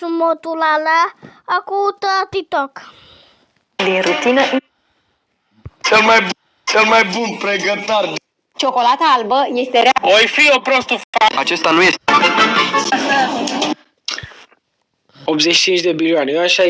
Modul ala acum TikTok. Din rutină. Cel mai bun pregătar. Ciocolata albă este rea. Oi fi o prostul Acesta nu este. 85 de bilioane, eu așa.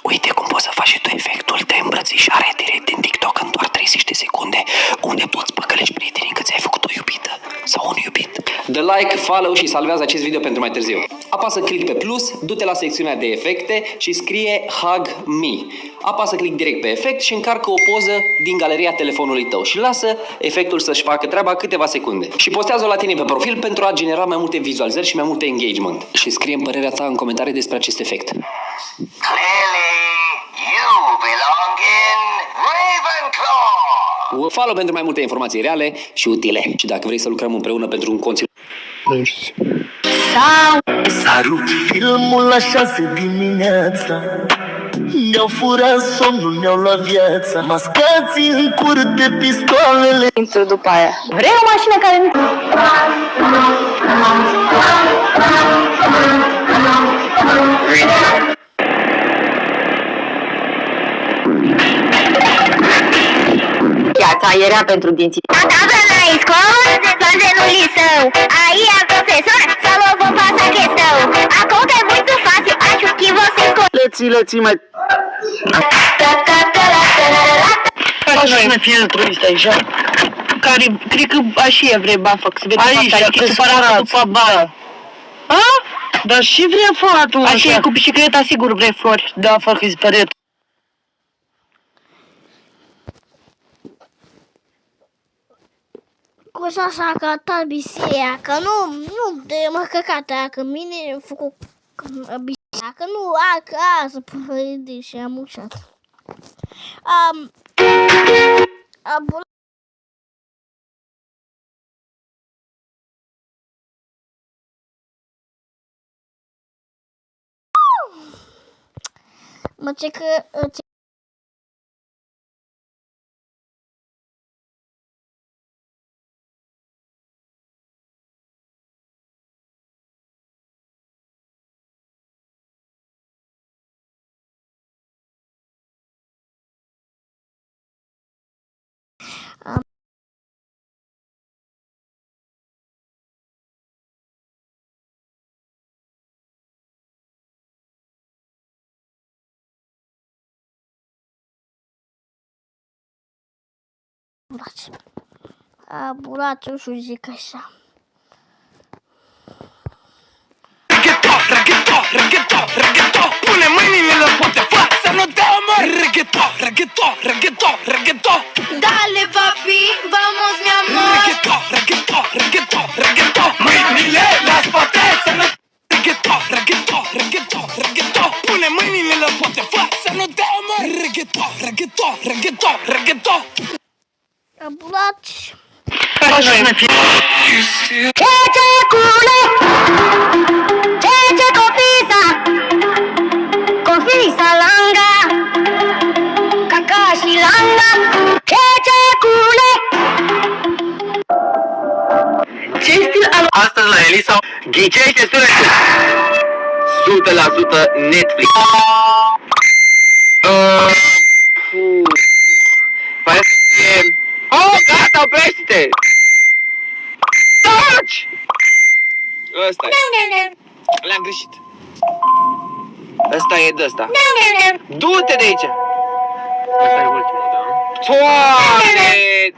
Uite cum poți să faci și tu efectul de îmbrățișare direct din TikTok în doar 30 de secunde, unde poți păcălești prietenii că ți-ai făcut o iubită sau un iubit. Dă like, follow și salvează acest video pentru mai târziu. Apasă click pe plus, du-te la secțiunea de efecte și scrie Hug Me. Apasă click direct pe efect și încarcă o poză din galeria telefonului tău și lasă efectul să-și facă treaba câteva secunde. Și postează-o la tine pe profil pentru a genera mai multe vizualizări și mai multe engagement. Și scrie-mi părerea ta în comentarii despre acest efect. Clearly, you belong in Ravenclaw! Follow pentru mai multe informații reale și utile. Și dacă vrei să lucrăm împreună pentru un conținut... Salut! Filmul la 6 dimineața mi-au furat somnul, mi-au luat viața. Mascații în cur de pistoalele. Intru după aia. Vrei o mașină care nu... Piața era pentru dinții. Acabă la școală, fazenul liceu. Aí a professora falou, vou passar questão. A conta é muito fácil, acho que você... Leții mai... Mașină filtru este aici, care, cred că așa e vrei bafă, că se vede aici, fata, că supărat după bala. A? Dar și vrea fatul Așa e cu bicicleta, sigur vrei flori. Da, fac izbăret. Cu așa că ta bisea, că nu de mă căcata, că mine am făcut bisea, că nu, că să părăide și am ușat. Mă ce că... Burațul și zic așa. Reggaeton, pune mâinile la poate, fă să nu te omori. Reggaeton. Dale papi, vamos mi amor. Reggaeton, mâinile la spate, să nu... Reggaeton, pune mâinile la poate, fă să nu te omori. Reggaeton. Burați. Mașină filtru. Ce cule, ce confisa langa, Kakashi langa, ce cule. Ce stil al... Astăzi la Elisa ghicește sunetul 100% Netflix. Pare să fie... Oh, gata, oprește-te! Taci! Ăsta e. Le-am greșit. Ăsta e de ăsta. Du-te de aici! Ăsta e ultimul, da? Toate!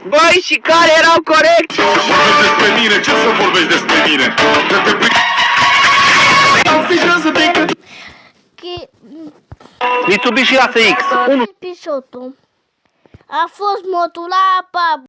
Băi, și care erau corect? Vorbești despre mine, ce să vorbești despre mine? Mitsubishi ASX 1. Episodul a fost modul la apa.